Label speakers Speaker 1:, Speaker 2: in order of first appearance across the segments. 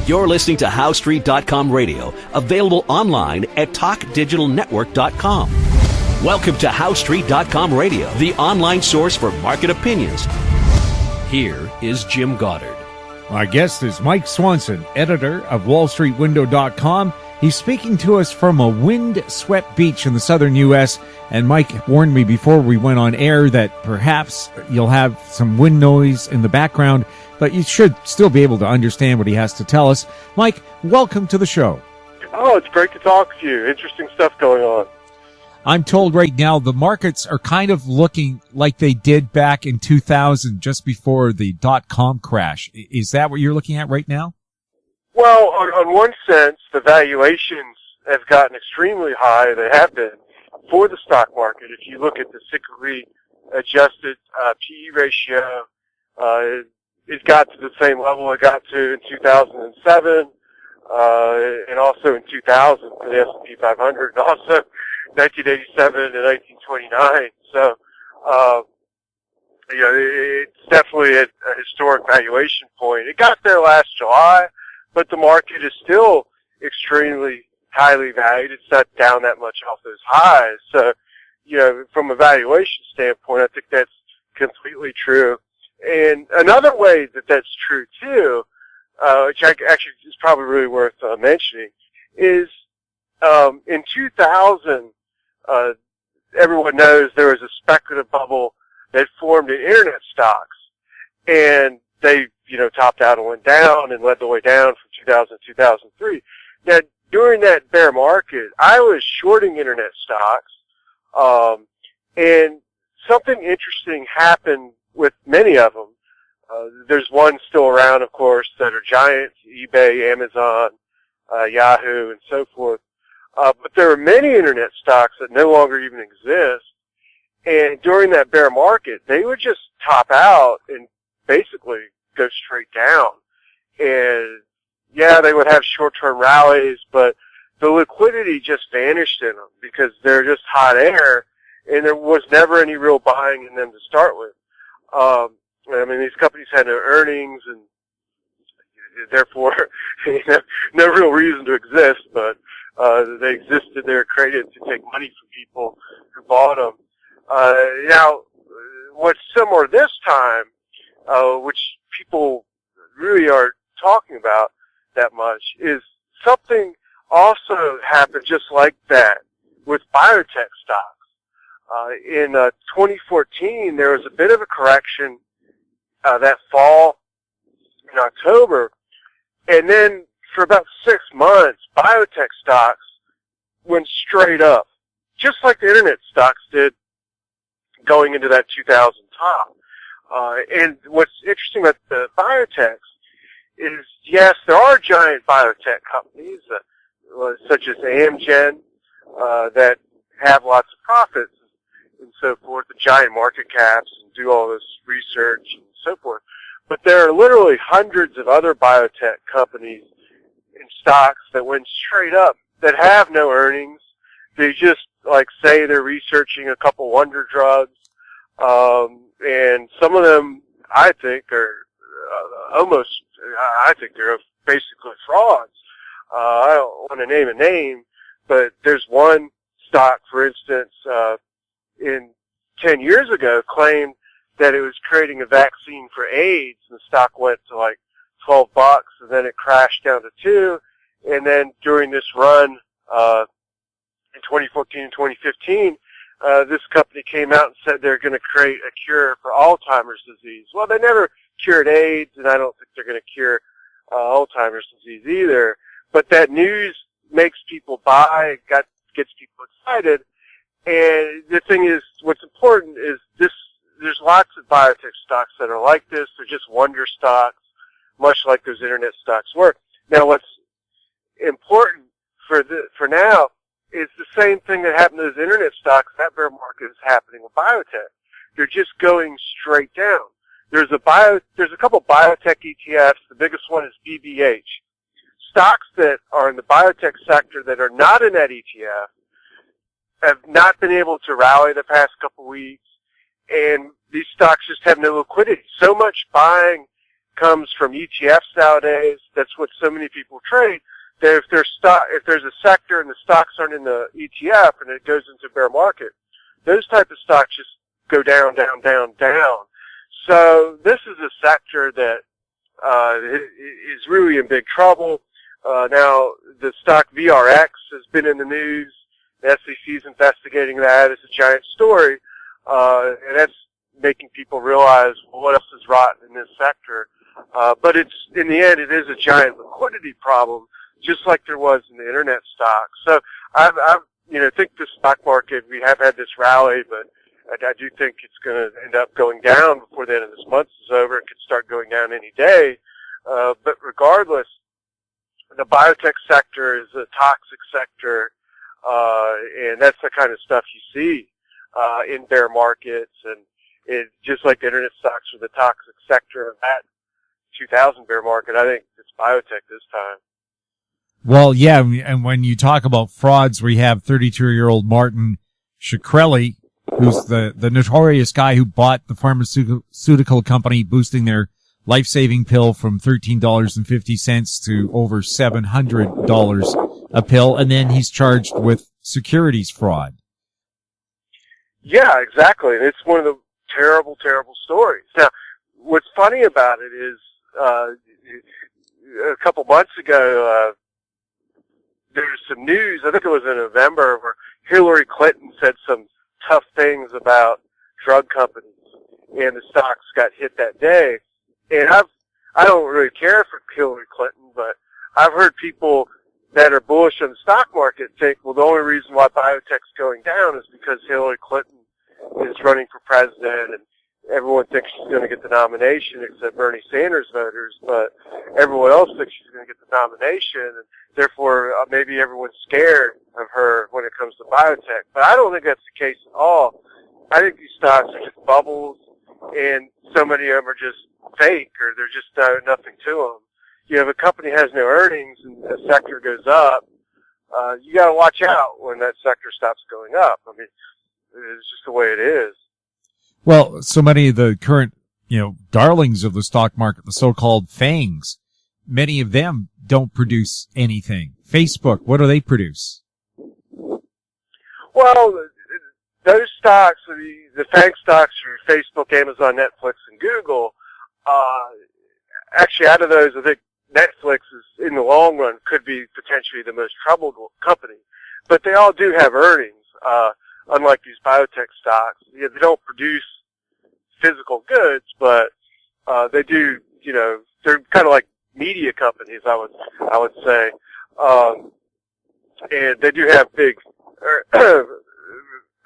Speaker 1: You're listening to HowStreet.com radio, available online at TalkDigitalNetwork.com. Welcome to HowStreet.com radio, the online source for market opinions. Here is Jim Goddard.
Speaker 2: Our guest is Mike Swanson, editor of WallStreetWindow.com. He's speaking to us from a wind-swept beach in the southern U.S., and Mike warned me before we went on air that perhaps you'll have some wind noise in the background, but you should still be able to understand what he has to tell us. Mike, welcome to the show.
Speaker 3: Oh, it's great to talk to you. Interesting stuff going on.
Speaker 2: I'm told right now the markets are kind of looking like they did back in 2000, just before the dot-com crash. Is that what you're looking at right now?
Speaker 3: Well, on one sense, the valuations have gotten extremely high. They have been for the stock market. If you look at the cyclically adjusted PE ratio, it got to the same level it got to in 2007, and also in 2000 for the S&P 500, and also 1987 and 1929. So, it's definitely at a historic valuation point. It got there last July, but the market is still extremely highly valued. It's not down that much off those highs. So, from a valuation standpoint, I think that's completely true. And another way that that's true too, which actually is probably really worth mentioning, is in 2000, everyone knows there was a speculative bubble that formed in internet stocks, and they, topped out and went down and led the way down from 2000 to 2003. Now, during that bear market, I was shorting internet stocks, and something interesting happened with many of them. There's one still around, of course, that are giants: eBay, Amazon, Yahoo, and so forth. But there are many internet stocks that no longer even exist. And during that bear market, they would just top out and basically go straight down. And yeah, they would have short-term rallies, but the liquidity just vanished in them because they're just hot air, and there was never any real buying in them to start with. These companies had no earnings, and therefore, no real reason to exist, but they existed. They were created to take money from people who bought them. Now, what's similar this time, which people really aren't talking about that much, is something also happened just like that with biotech stocks. In 2014, there was a bit of a correction that fall in October, and then for about 6 months, biotech stocks went straight up, just like the internet stocks did going into that 2000 top. And what's interesting about the biotechs is, yes, there are giant biotech companies, such as Amgen, that have lots of profits and so forth, the giant market caps, and do all this research and so forth. But there are literally hundreds of other biotech companies and stocks that went straight up that have no earnings. They just, say they're researching a couple wonder drugs, and some of them, I think, are I think they're basically frauds. I don't want to name a name, but there's one stock, for instance, in 10 years ago, claimed that it was creating a vaccine for AIDS, and the stock went to $12, and then it crashed down to $2, and then during this run, in 2014 and 2015, this company came out and said they're going to create a cure for Alzheimer's disease. Well, they never cured AIDS, and I don't think they're going to cure Alzheimer's disease either. But that news makes people buy, gets people excited. And the thing is, what's important is there's lots of biotech stocks that are like this. They're just wonder stocks, much like those internet stocks were. Now, what's important for now is the same thing that happened to those internet stocks. That bear market is happening with biotech. They're just going straight down. There's a couple biotech ETFs. The biggest one is BBH. Stocks that are in the biotech sector that are not in that ETF have not been able to rally the past couple weeks, and these stocks just have no liquidity. So much buying comes from ETFs nowadays. That's what so many people trade. That if there's a sector and the stocks aren't in the ETF and it goes into bear market, those type of stocks just go down, down, down, down. So this is a sector that is really in big trouble. Now, the stock VRX has been in the news. The SEC is investigating that. It's a giant story, and that's making people realize, well, what else is rotten in this sector. But it's, in the end, it is a giant liquidity problem, just like there was in the internet stocks. So I think the stock market, we have had this rally, but I do think it's going to end up going down before the end of this month is over. It could start going down any day. But regardless, the biotech sector is a toxic sector, and that's the kind of stuff you see in bear markets. And it, just like the internet stocks are the toxic sector of that 2000 bear market, I think it's biotech this time.
Speaker 2: Well, yeah, and when you talk about frauds, we have 32-year-old Martin Shkreli, who's the notorious guy who bought the pharmaceutical company, boosting their life-saving pill from $13.50 to over $700 a pill, and then he's charged with securities fraud.
Speaker 3: Yeah, exactly. And it's one of the terrible, terrible stories. Now, what's funny about it is, a couple months ago, there was some news, I think it was in November, where Hillary Clinton said some tough things about drug companies, and the stocks got hit that day. And I don't really care for Hillary Clinton, but I've heard people that are bullish on the stock market think, well, the only reason why biotech's going down is because Hillary Clinton is running for president, and everyone thinks she's going to get the nomination except Bernie Sanders voters, but everyone else thinks she's going to get the nomination, and therefore maybe everyone's scared of her when it comes to biotech. But I don't think that's the case at all. I think these stocks are just bubbles, and so many of them are just fake, or they're just nothing to them. You know, if a company has no earnings and a sector goes up, you got to watch out when that sector stops going up. I mean, it's just the way it is.
Speaker 2: Well, so many of the current, darlings of the stock market, the so-called FANGs, many of them don't produce anything. Facebook, what do they produce?
Speaker 3: Well, those stocks, the FANG stocks are Facebook, Amazon, Netflix, and Google. Actually, out of those, I think Netflix is, in the long run, could be potentially the most troubled company. But they all do have earnings, unlike these biotech stocks. Yeah, they don't produce physical goods, but they do, they're kind of like media companies, I would say. And they do have big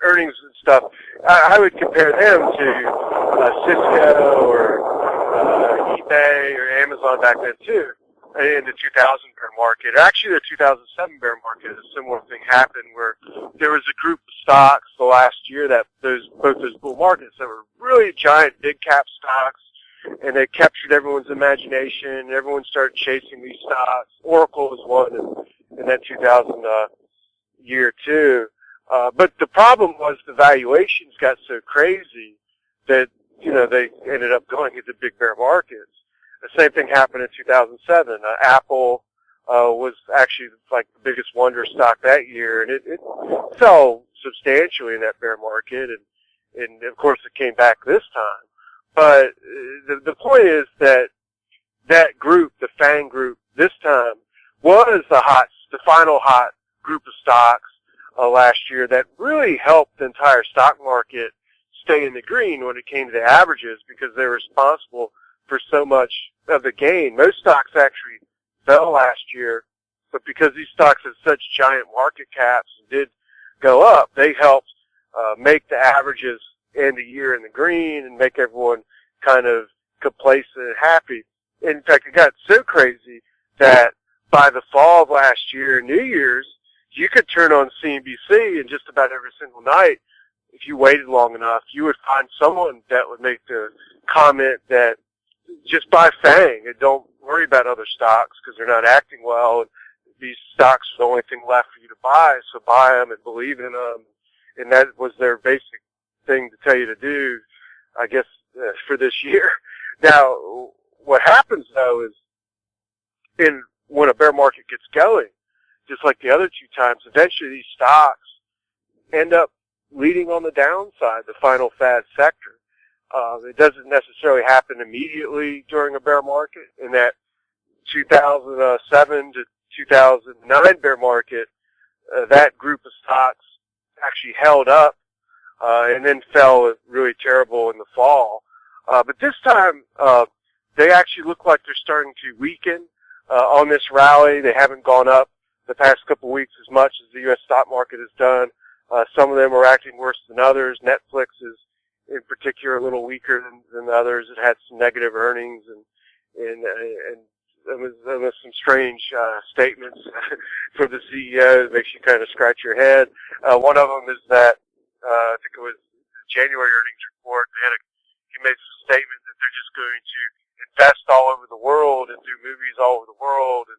Speaker 3: earnings and stuff. I would compare them to Cisco or eBay or Amazon back then too, in the 2000 bear market. Actually, the 2007 bear market, a similar thing happened where there was a group of stocks the last year that both those bull markets that were really giant, big cap stocks, and they captured everyone's imagination. Everyone started chasing these stocks. Oracle was one in that 2000 year too. But the problem was the valuations got so crazy that, they ended up going into big bear markets. The same thing happened in 2007. Apple was actually like the biggest wonder stock that year, and it fell substantially in that bear market, and of course it came back this time. But the point is that group, the FANG group, this time was the final hot group of stocks last year that really helped the entire stock market stay in the green when it came to the averages, because they were responsible for so much of the gain. Most stocks actually fell last year, but because these stocks had such giant market caps and did go up, they helped make the averages end the year in the green and make everyone kind of complacent and happy. In fact, it got so crazy that by the fall of last year, New Year's, you could turn on CNBC, and just about every single night, if you waited long enough, you would find someone that would make the comment that just buy FANG and don't worry about other stocks because they're not acting well. These stocks are the only thing left for you to buy, so buy them and believe in them. And that was their basic thing to tell you to do, I guess, for this year. Now, what happens though is when a bear market gets going, just like the other two times, eventually these stocks end up leading on the downside, the final fad sector. It doesn't necessarily happen immediately during a bear market. In that 2007 to 2009 bear market, that group of stocks actually held up and then fell really terrible in the fall. But this time, they actually look like they're starting to weaken on this rally. They haven't gone up the past couple of weeks as much as the U.S. stock market has done. Some of them are acting worse than others. Netflix is, in particular, a little weaker than others. It had some negative earnings and there was some strange statements from the CEO that makes you kind of scratch your head. One of them is that I think it was the January earnings report. He made some statement that they're just going to invest all over the world and do movies all over the world, and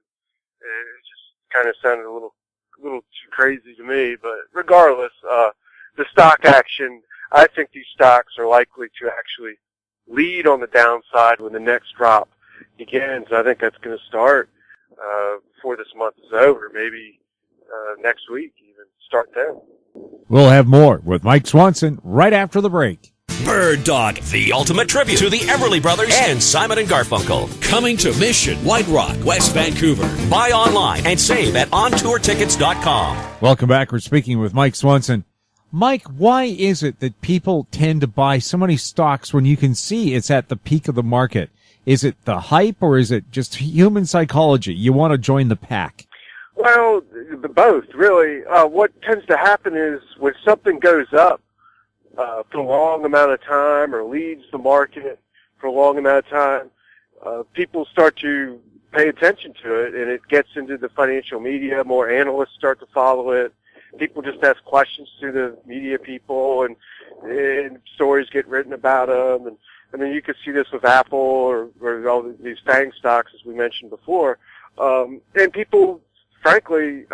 Speaker 3: it just kind of sounded a little too crazy to me. But regardless, the stock action, I think these stocks are likely to actually lead on the downside when the next drop begins. I think that's going to start before this month is over, maybe next week even. Start then.
Speaker 2: We'll have more with Mike Swanson right after the break.
Speaker 1: Bird Dog, the ultimate tribute to the Everly Brothers and Simon & Garfunkel. Coming to Mission, White Rock, West Vancouver. Buy online and save at ontourtickets.com.
Speaker 2: Welcome back. We're speaking with Mike Swanson. Mike, why is it that people tend to buy so many stocks when you can see it's at the peak of the market? Is it the hype, or is it just human psychology? You want to join the pack?
Speaker 3: Well, both, really. What tends to happen is when something goes up for a long amount of time or leads the market for a long amount of time, people start to pay attention to it, and it gets into the financial media. More analysts start to follow it. People just ask questions to the media people, and stories get written about them. And I mean, you could see this with Apple or all these FANG stocks, as we mentioned before. And people, frankly,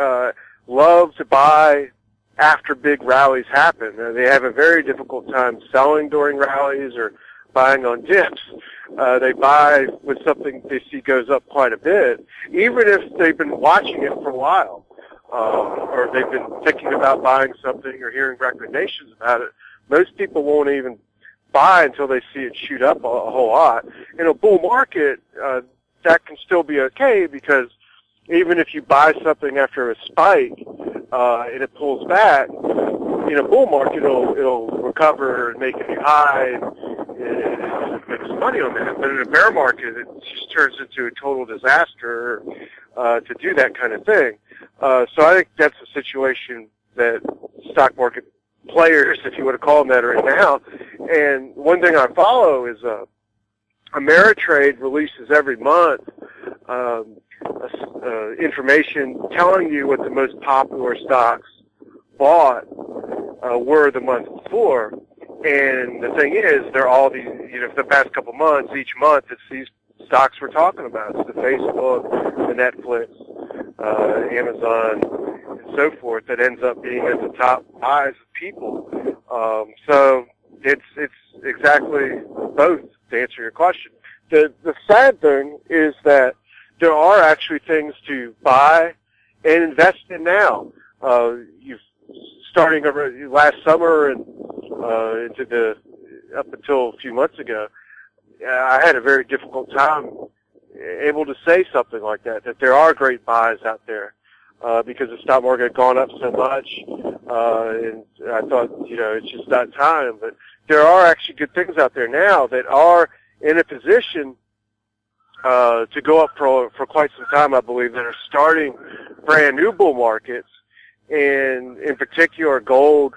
Speaker 3: love to buy after big rallies happen. They have a very difficult time selling during rallies or buying on dips. They buy when something they see goes up quite a bit, even if they've been watching it for a while, or they've been thinking about buying something or hearing recommendations about it. Most people won't even buy until they see it shoot up a whole lot. In a bull market, that can still be okay, because even if you buy something after a spike and it pulls back, in a bull market it'll recover and make a new high and make some money on that. But in a bear market, it just turns into a total disaster to do that kind of thing. So I think that's a situation that stock market players, if you want to call them that, are in now. And one thing I follow is Ameritrade releases every month information telling you what the most popular stocks bought were the month before. And the thing is, they're all these, for the past couple months, each month, it's these stocks we're talking about. It's the Facebook, the Netflix, Amazon, and so forth, that ends up being at the top buys of people. So it's exactly both, to answer your question. The sad thing is that there are actually things to buy and invest in now. Starting last summer and up until a few months ago, I had a very difficult time able to say something like that there are great buys out there, because the stock market had gone up so much, and I thought, it's just not time. But there are actually good things out there now that are in a position to go up for quite some time, I believe, that are starting brand new bull markets. And in particular, gold,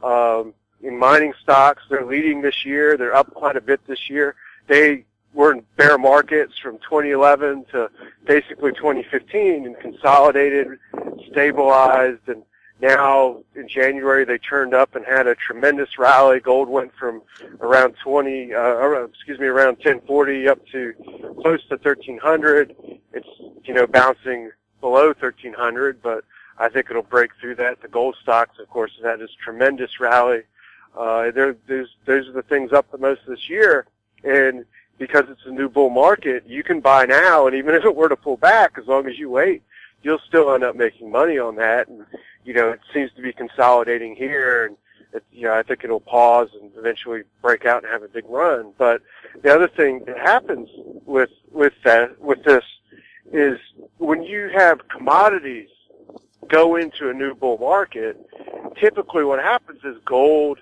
Speaker 3: in mining stocks, they're leading this year. They're up quite a bit this year. They were in bear markets from 2011 to basically 2015 and consolidated, stabilized, and now in January they turned up and had a tremendous rally. Gold went from around around 1040 up to close to 1300. It's, bouncing below 1300, but I think it'll break through that. The gold stocks, of course, have had this tremendous rally. Those are the things up the most this year. And because it's a new bull market, you can buy now, and even if it were to pull back, as long as you wait, you'll still end up making money on that. And, it seems to be consolidating here, and I think it'll pause and eventually break out and have a big run. But the other thing that happens with this is when you have commodities go into a new bull market, typically what happens is gold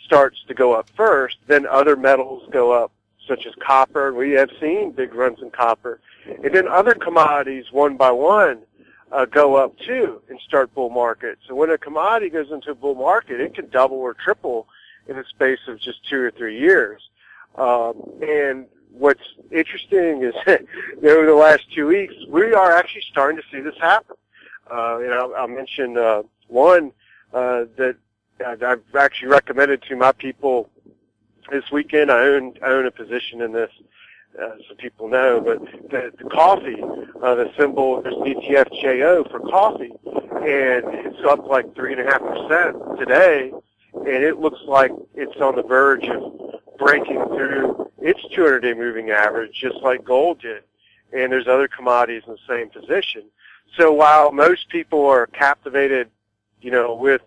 Speaker 3: starts to go up first, then other metals go up, such as copper. We have seen big runs in copper. And then other commodities, one by one, go up too and start bull markets. So when a commodity goes into a bull market, it can double or triple in the space of just 2 or 3 years. And what's interesting is that over the last 2 weeks, we are actually starting to see this happen. I'll mention one that I've actually recommended to my people this weekend. I own a position in this, so people know, but the coffee, the symbol, there's an ETF JO for coffee, and it's up like 3.5% today, and it looks like it's on the verge of breaking through its 200-day moving average, just like gold did. And there's other commodities in the same position. So while most people are captivated, with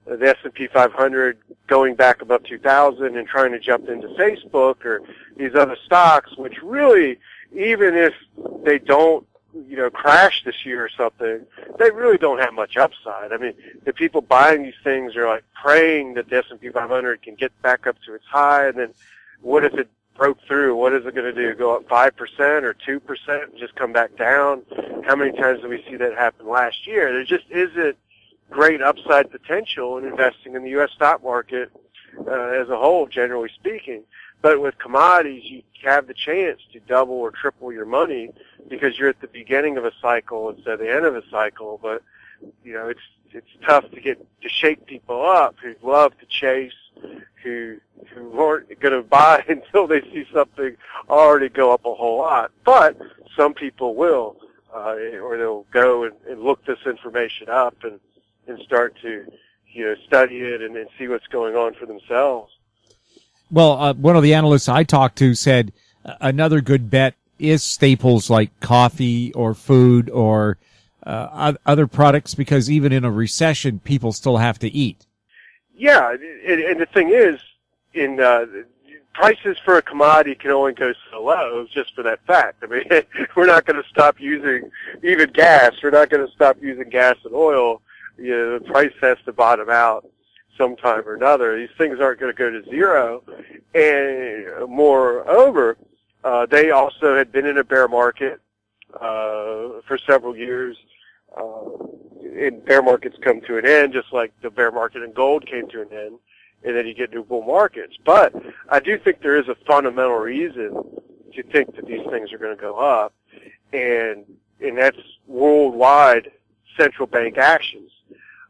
Speaker 3: the S&P 500 going back above 2,000 and trying to jump into Facebook or these other stocks, which really, even if they don't, crash this year or something, they really don't have much upside. I mean, the people buying these things are like praying that the S&P 500 can get back up to its high, and then what if it broke through? What is it going to do? Go up 5% or 2% and just come back down? How many times did we see that happen last year? There just isn't great upside potential in investing in the U.S. stock market as a whole, generally speaking. But with commodities, you have the chance to double or triple your money because you're at the beginning of a cycle instead of the end of a cycle. But, it's tough to shake people up who love to chase, who aren't going to buy until they see something already go up a whole lot. But some people will, or they'll go and look this information up and start to, study it and see what's going on for themselves.
Speaker 2: Well, one of the analysts I talked to said another good bet is staples like coffee or food or other products, because even in a recession, people still have to eat.
Speaker 3: Yeah, and the thing is, prices for a commodity can only go so low just for that fact. I mean, we're not going to stop using even gas. We're not going to stop using gas and oil. The price has to bottom out sometime or another. These things aren't going to go to zero. And moreover, they also had been in a bear market for several years. And bear markets come to an end, just like the bear market in gold came to an end, and then you get new bull markets. But I do think there is a fundamental reason to think that these things are going to go up, and that's worldwide central bank actions.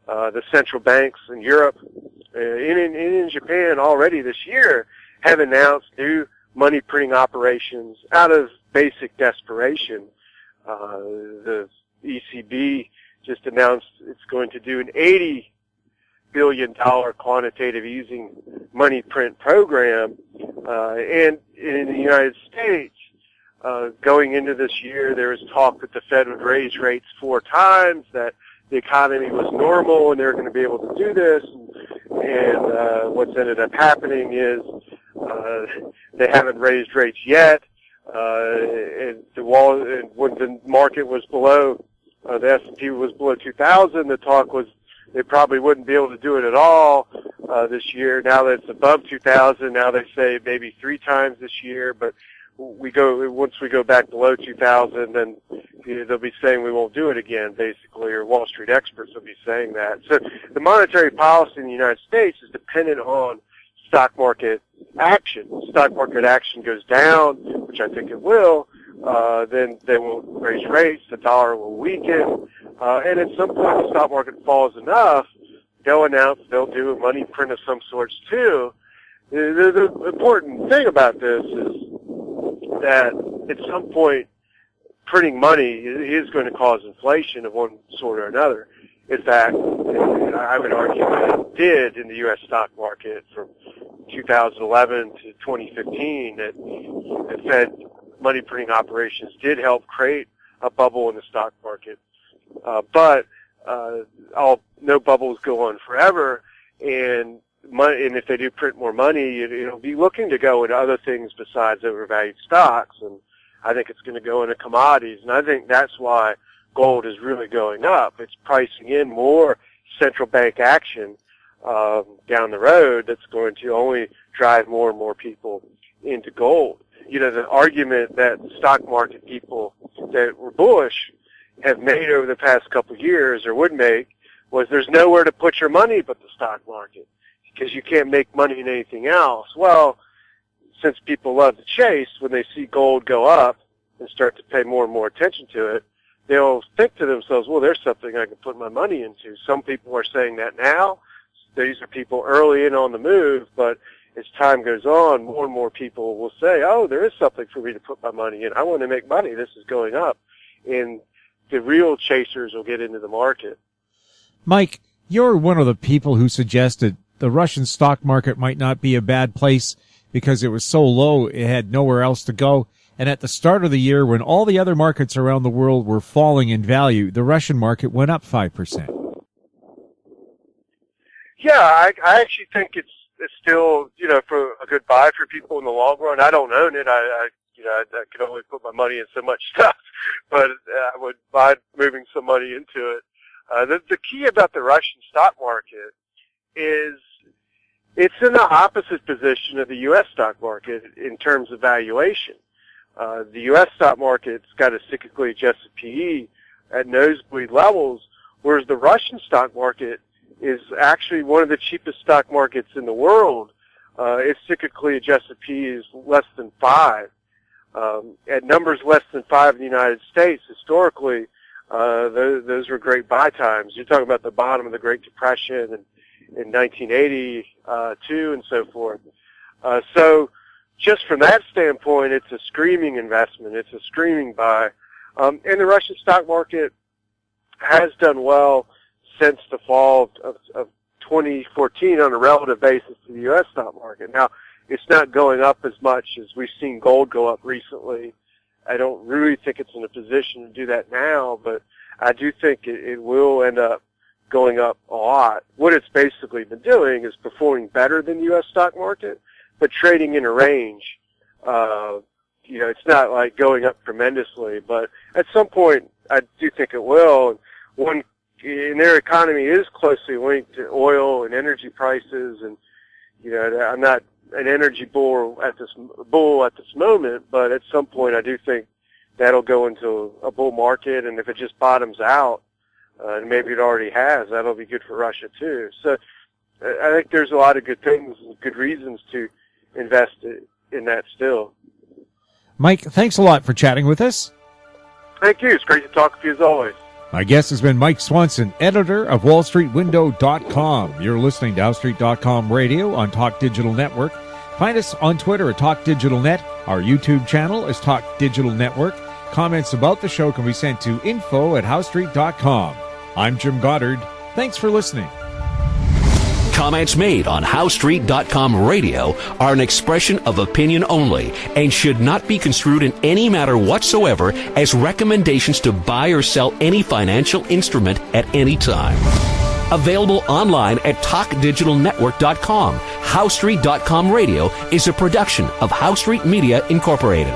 Speaker 3: The central banks in Europe and in Japan already this year have announced new money printing operations out of basic desperation. The ECB just announced it's going to do an $80 billion quantitative easing money print program. And in the United States, going into this year, there was talk that the Fed would raise rates 4 times, that the economy was normal and they were going to be able to do this. And what's ended up happening is they haven't raised rates yet. And when the market was below, the S&P was below 2,000, the talk was they probably wouldn't be able to do it at all this year. Now that it's above 2,000, now they say maybe 3 times this year. But once we go back below 2,000, then they'll be saying we won't do it again, basically, or Wall Street experts will be saying that. So the monetary policy in the United States is dependent on stock market action. Stock market action goes down, which I think it will, then they will raise rates, the dollar will weaken, and at some point the stock market falls enough, they'll announce they'll do a money print of some sorts too. The important thing about this is that at some point printing money is going to cause inflation of one sort or another. In fact, I would argue that it did in the U.S. stock market from 2011 to 2015 that the Fed money printing operations did help create a bubble in the stock market. But no bubbles go on forever, and if they do print more money, it'll be looking to go into other things besides overvalued stocks, and I think it's going to go into commodities, and I think that's why gold is really going up. It's pricing in more central bank action down the road that's going to only drive more and more people into gold. The argument that the stock market people that were bullish have made over the past couple of years, or would make, was there's nowhere to put your money but the stock market, because you can't make money in anything else. Well, since people love to chase, when they see gold go up and start to pay more and more attention to it, they'll think to themselves, well, there's something I can put my money into. Some people are saying that now. These are people early in on the move, but as time goes on, more and more people will say, oh, there is something for me to put my money in. I want to make money. This is going up. And the real chasers will get into the market.
Speaker 2: Mike, you're one of the people who suggested the Russian stock market might not be a bad place because it was so low it had nowhere else to go. And at the start of the year, when all the other markets around the world were falling in value, the Russian market went up 5%.
Speaker 3: Yeah, I actually think it's still, for a good buy for people in the long run. I don't own it. I could only put my money in so much stuff, but I would buy moving some money into it. The key about the Russian stock market is it's in the opposite position of the U.S. stock market in terms of valuation. The U.S. stock market's got a cyclically adjusted PE at nosebleed levels, whereas the Russian stock market is actually one of the cheapest stock markets in the world. Its cyclically adjusted PE is less than 5. At numbers less than 5 in the United States, historically, those were great buy times. You're talking about the bottom of the Great Depression and in 1982 and so forth. So just from that standpoint, it's a screaming investment. It's a screaming buy. And the Russian stock market has done well since the fall of 2014 on a relative basis to the U.S. stock market. Now, it's not going up as much as we've seen gold go up recently. I don't really think it's in a position to do that now, but I do think it will end up going up a lot. What it's basically been doing is performing better than the U.S. stock market, but trading in a range. It's not like going up tremendously, but at some point I do think it will. And their economy is closely linked to oil and energy prices, and I'm not an energy bull at this moment, but at some point I do think that'll go into a bull market, and if it just bottoms out, and maybe it already has, that'll be good for Russia too. So I think there's a lot of good things and good reasons to invest in that still.
Speaker 2: Mike, thanks a lot for chatting with us.
Speaker 3: Thank you. It's great to talk with you as always.
Speaker 2: My guest has been Mike Swanson, editor of WallStreetWindow.com. You're listening to HowStreet.com radio on Talk Digital Network. Find us on Twitter at Talk Digital Net. Our YouTube channel is Talk Digital Network. Comments about the show can be sent to info@HowStreet.com. I'm Jim Goddard. Thanks for listening.
Speaker 1: Comments made on HowStreet.com radio are an expression of opinion only and should not be construed in any matter whatsoever as recommendations to buy or sell any financial instrument at any time. Available online at TalkDigitalNetwork.com. HowStreet.com radio is a production of HowStreet Media Incorporated.